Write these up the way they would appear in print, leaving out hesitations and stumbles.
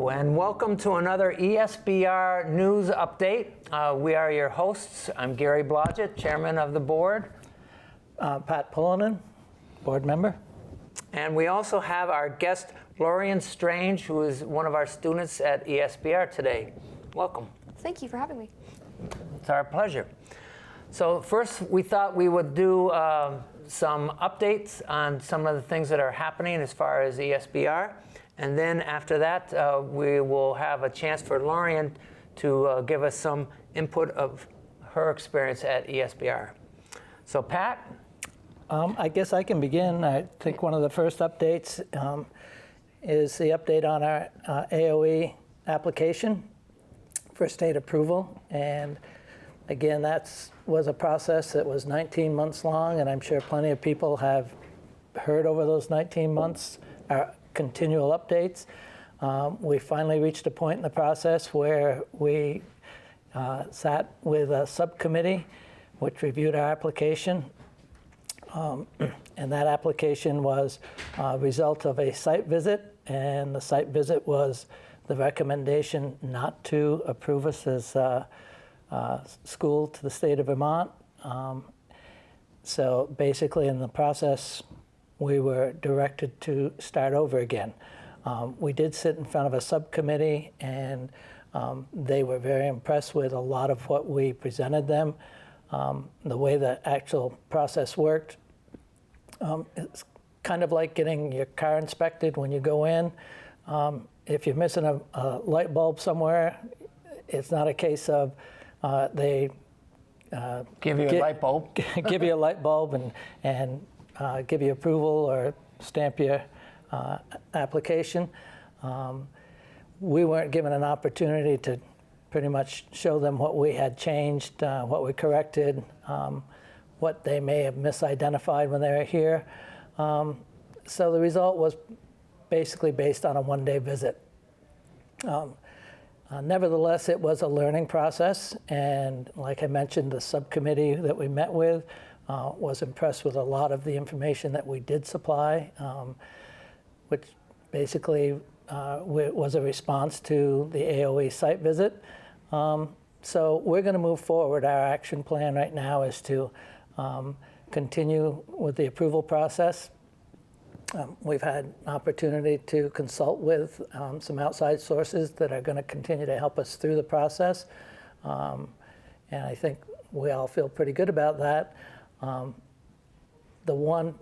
Hello, and welcome to another ESBR news update. We are your hosts. I'm Gary Blodgett, chairman of the board. Pat Pullinen, board member. And we also have our guest, Lorien Strange, who is one of our students at ESBR today. Welcome. Thank you for having me. It's our pleasure. So first, we thought we would do some updates on some of the things that are happening as far as ESBR. And then after that, we will have a chance for Lorien to give us some input of her experience at ESBR. So Pat? I guess I can begin. I think one of the first updates is the update on our AOE application for state approval. And again, that was a process that was 19 months long, and I'm sure plenty of people have heard over those 19 months our continual updates. We finally reached a point in the process where we sat with a subcommittee which reviewed our application. And that application was a result of a site visit, and the site visit was the recommendation not to approve us as a school to the state of Vermont. So basically in the process, we were directed to start over again. We did sit in front of a subcommittee, and they were very impressed with a lot of what we presented them. The way the actual process worked, it's kind of like getting your car inspected when you go in. If you're missing a light bulb somewhere, it's not a case of they Give you a light bulb. give you a light bulb and give you approval or stamp your application. We weren't given an opportunity to pretty much show them what we had changed, what we corrected, what they may have misidentified when they were here. So the result was basically based on a one-day visit. Nevertheless, it was a learning process, and like I mentioned, the subcommittee that we met with was impressed with a lot of the information that we did supply, which basically was a response to the AOE site visit. So we're going to move forward. Our action plan right now is to continue with the approval process. We've had an opportunity to consult with some outside sources that are going to continue to help us through the process. And I think we all feel pretty good about that. The one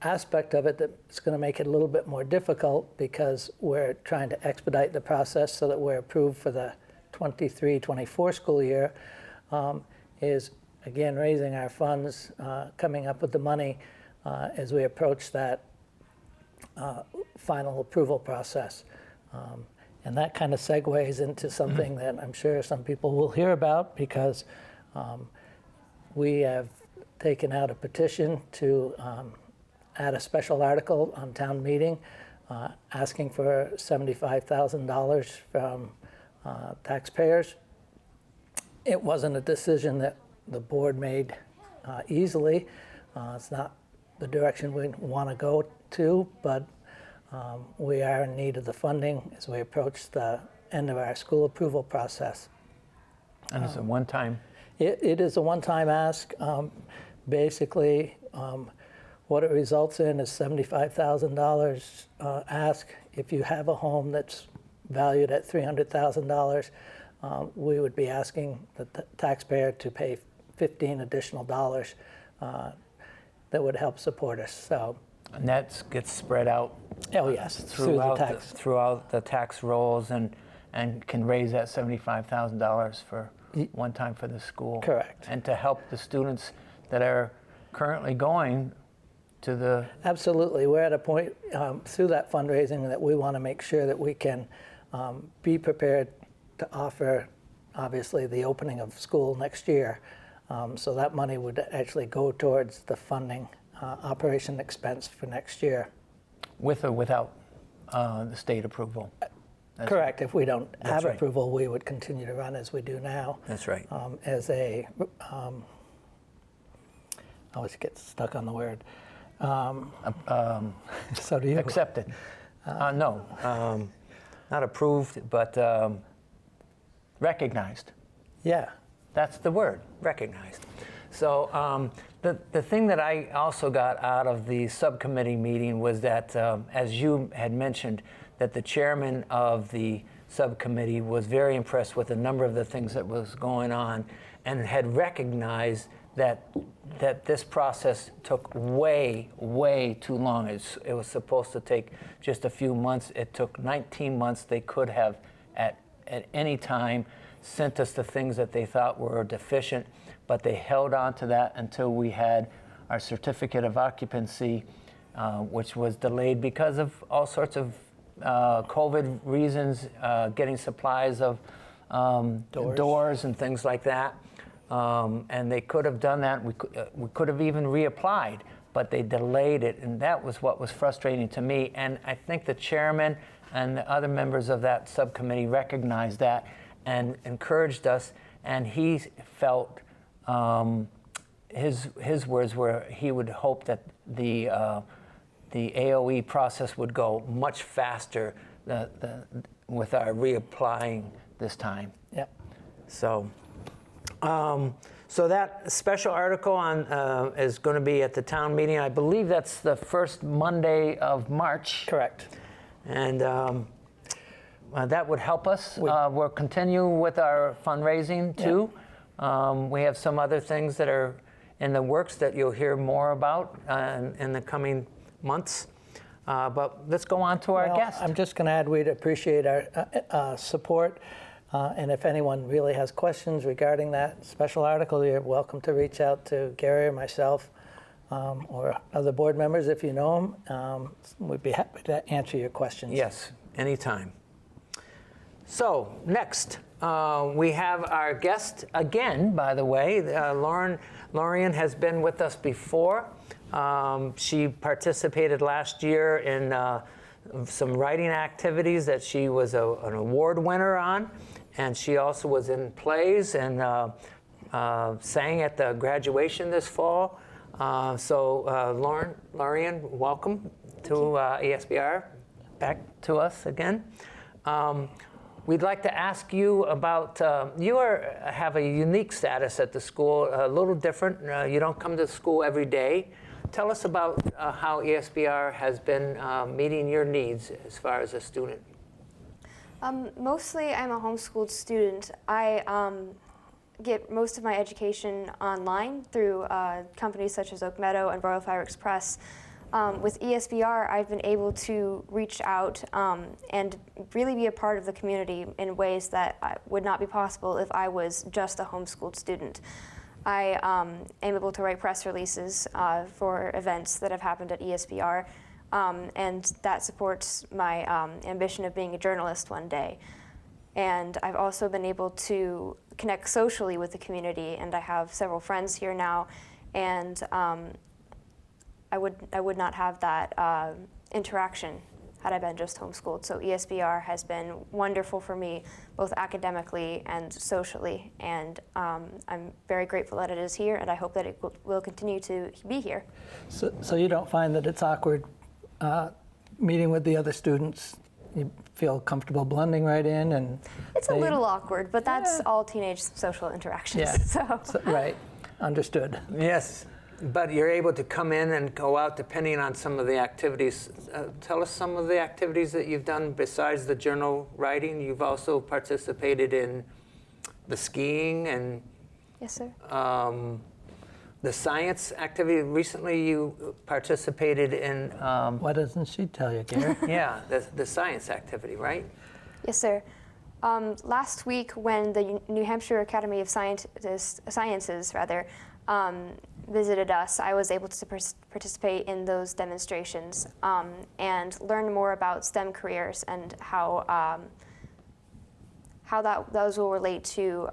aspect of it that's going to make it a little bit more difficult, because we're trying to expedite the process so that we're approved for the 23-24 school year, is again raising our funds, coming up with the money as we approach that final approval process. And that kind of segues into something that I'm sure some people will hear about, because we have taken out a petition to add a special article on town meeting asking for $75,000 from taxpayers. It wasn't a decision that the board made easily. It's not the direction we want to go to, but we are in need of the funding as we approach the end of our school approval process. And it's a one-time. It is a one-time ask. Basically, what it results in is $75,000 ask. If you have a home that's valued at $300,000, we would be asking the taxpayer to pay $15 additional that would help support us. So, And that gets spread out. Oh yes, throughout the tax rolls, and can raise that $75,000 for one time for the school. Correct. And to help the students that are currently going to the... Absolutely. We're at a point through that fundraising that we want to make sure that we can be prepared to offer, obviously, the opening of school next year. So that money would actually go towards the funding operation expense for next year. With or without the state approval? That's correct. Right. If we don't have right. approval, we would continue to run as we do now. That's right. As a, I always get stuck on the word. So do you. Accepted. No. not approved, but recognized. Yeah. That's the word, recognized. So the thing that I also got out of the subcommittee meeting was that, as you had mentioned, that the chairman of the subcommittee was very impressed with a number of the things that was going on and had recognized that this process took way, way too long. It was supposed to take just a few months. It took 19 months. They could have, at any time, sent us the things that they thought were deficient, but they held on to that until we had our certificate of occupancy, which was delayed because of all sorts of COVID reasons, getting supplies of doors and things like that. And they could have done that. We could have even reapplied, but they delayed it, and that was what was frustrating to me. And I think the chairman and the other members of that subcommittee recognized that and encouraged us, and he felt, his words were, he would hope that the AOE process would go much faster with our reapplying this time. Yep. So that special article on is going to be at the town meeting. I believe that's the first Monday of March. Correct. And that would help us. We'll continue with our fundraising too. Yep. We have some other things that are in the works that you'll hear more about in the coming months. But let's go on to our guest. I'm just going to add we'd appreciate our support. And if anyone really has questions regarding that special article, you're welcome to reach out to Gary or myself or other board members if you know them. We'd be happy to answer your questions. Yes, anytime. So next, we have our guest again, by the way. Lorien has been with us before. She participated last year in some writing activities that she was an award winner on. And she also was in plays and sang at the graduation this fall. Lorien, welcome to ESBR, back to us again. We'd like to ask you about, you have a unique status at the school, a little different. You don't come to school every day. Tell us about how ESBR has been meeting your needs as far as a student. Mostly I'm a homeschooled student. I get most of my education online through companies such as Oak Meadow and Royal Fire Express. With ESBR, I've been able to reach out and really be a part of the community in ways that would not be possible if I was just a homeschooled student. I am able to write press releases for events that have happened at ESBR, and that supports my ambition of being a journalist one day. And I've also been able to connect socially with the community, and I have several friends here now, and I would not have that interaction had I been just homeschooled. So ESBR has been wonderful for me, both academically and socially, and I'm very grateful that it is here, and I hope that it will continue to be here. So you don't find that it's awkward meeting with the other students? You feel comfortable blending right in? And it's a little awkward, but that's all teenage social interactions. Yeah. So, right, understood. Yes. But you're able to come in and go out depending on some of the activities. Tell us some of the activities that you've done besides the journal writing. You've also participated in the skiing and yes, sir. The science activity. Recently you participated in... Why doesn't she tell you, Gary? Yeah, the science activity, right? Yes, sir. Last week when the New Hampshire Academy of Sciences visited us, I was able to participate in those demonstrations and learn more about STEM careers and how those will relate to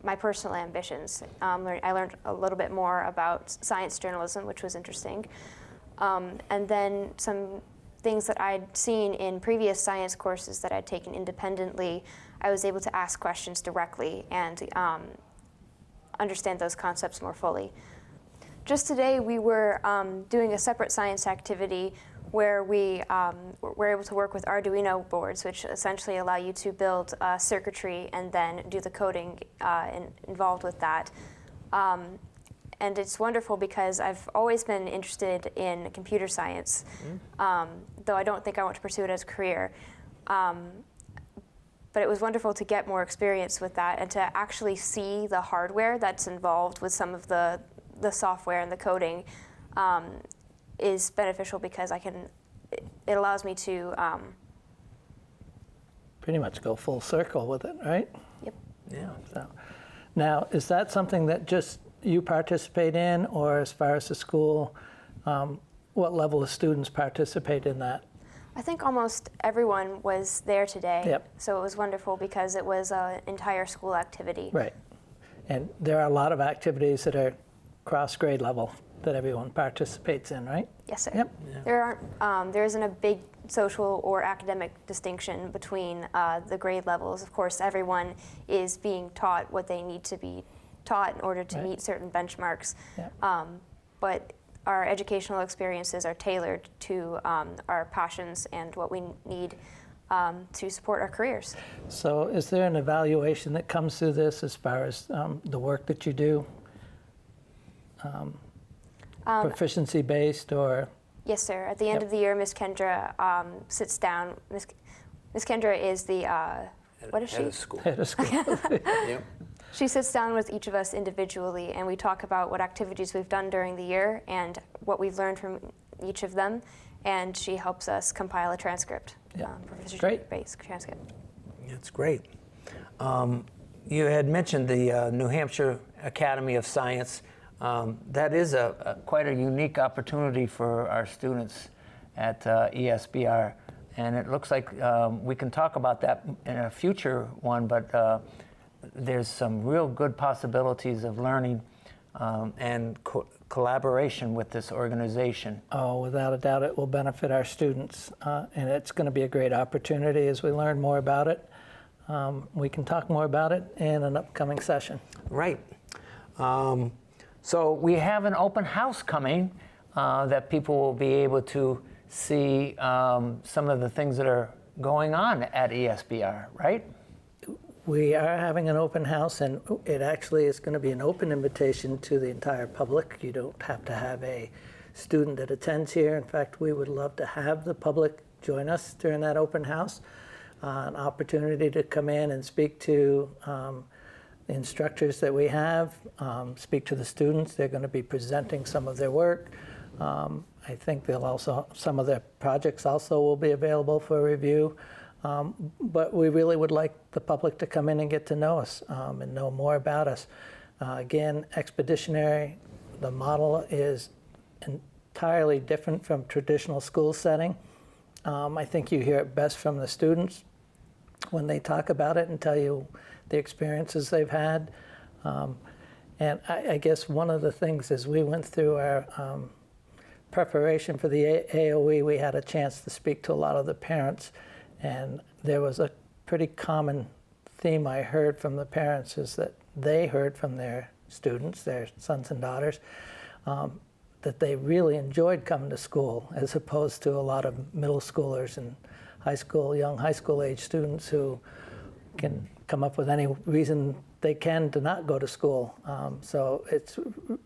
my personal ambitions. I learned a little bit more about science journalism, which was interesting. And then some things that I'd seen in previous science courses that I'd taken independently, I was able to ask questions directly and understand those concepts more fully. Just today, we were doing a separate science activity where we're able to work with Arduino boards, which essentially allow you to build circuitry and then do the coding involved with that. And it's wonderful because I've always been interested in computer science, though I don't think I want to pursue it as a career. But it was wonderful to get more experience with that and to actually see the hardware that's involved with some of the software and the coding is beneficial because it allows me to Pretty much go full circle with it, right? Yep. Yeah. So, now, is that something that just you participate in, or as far as the school, what level of students participate in that? I think almost everyone was there today. Yep. So it was wonderful because it was an entire school activity. Right. And there are a lot of activities that are cross-grade level that everyone participates in, right? Yes, sir. Yep. Yeah. There isn't a big social or academic distinction between the grade levels. Of course, everyone is being taught what they need to be taught in order to Right. meet certain benchmarks. Yep. But our educational experiences are tailored to our passions and what we need to support our careers. So is there an evaluation that comes through this as far as the work that you do? Proficiency-based or? Yes, sir. At the end Yep. of the year, Ms. Kendra sits down. Ms. Kendra is the, what is she? Head of school. Head of school? Yep. She sits down with each of us individually, and we talk about what activities we've done during the year and what we've learned from each of them, and she helps us compile a transcript, Yeah. proficiency-based Great. transcript. That's great. You had mentioned the New Hampshire Academy of Science. That is quite a unique opportunity for our students at ESBR, and it looks like we can talk about that in a future one, but there's some real good possibilities of learning and collaboration with this organization. Oh, without a doubt, it will benefit our students, and it's going to be a great opportunity as we learn more about it. We can talk more about it in an upcoming session. Right. So we have an open house coming that people will be able to see some of the things that are going on at ESBR, right? We are having an open house, and it actually is going to be an open invitation to the entire public. You don't have to have a student that attends here. In fact, we would love to have the public join us during that open house. An opportunity to come in and speak to the instructors that we have, speak to the students. They're going to be presenting some of their work. I think they'll also, some of their projects also will be available for review. But we really would like the public to come in and get to know us and know more about us. Again, Expeditionary, the model is entirely different from traditional school setting. I think you hear it best from the students when they talk about it and tell you the experiences they've had. And I guess one of the things as we went through our preparation for the AOE, we had a chance to speak to a lot of the parents. And there was a pretty common theme I heard from the parents is that they heard from their students, their sons and daughters, that they really enjoyed coming to school as opposed to a lot of middle schoolers and young high school age students who can come up with any reason they can to not go to school. So it's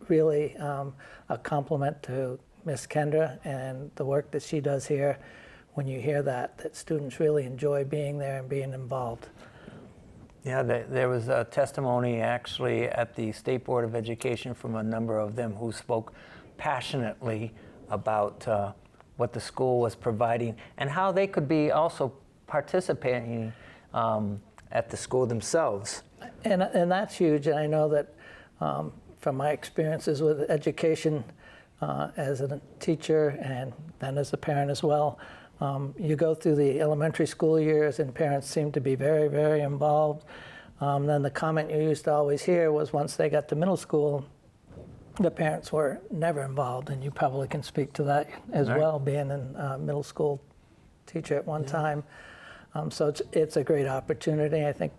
really a compliment to Miss Kendra and the work that she does here. When you hear that students really enjoy being there and being involved. Yeah, there was a testimony actually at the State Board of Education from a number of them who spoke passionately about what the school was providing and how they could be also participating at the school themselves. And that's huge, and I know that from my experiences with education as a teacher and then as a parent as well, you go through the elementary school years and parents seem to be very, very involved. Then the comment you used to always hear was once they got to middle school, the parents were never involved, and you probably can speak to that as well, being a middle school teacher at one time. So it's a great opportunity. I think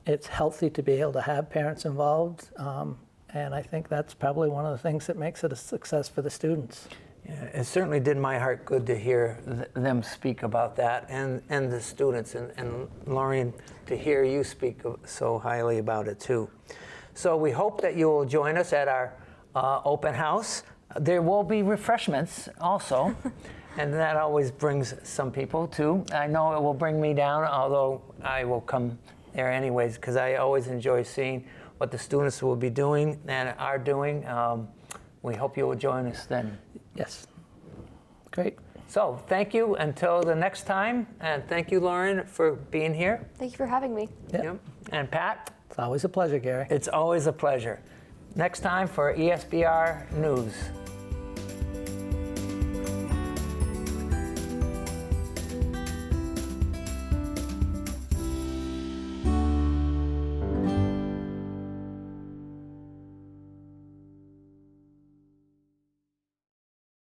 it's healthy to be able to have parents involved, and I think that's probably one of the things that makes it a success for the students. It certainly did my heart good to hear them speak about that, and the students, and Lorien, to hear you speak so highly about it too. So we hope that you will join us at our open house. There will be refreshments also, and that always brings some people too. I know it will bring me down, although I will come there anyways, because I always enjoy seeing what the students will be doing and are doing. We hope you will join us then. Yes. Great. So thank you until the next time, and thank you, Lorien, for being here. Thank you for having me. Yeah. Yep. And Pat, It's always a pleasure, Gary. it's always a pleasure. Next time for ESBR News.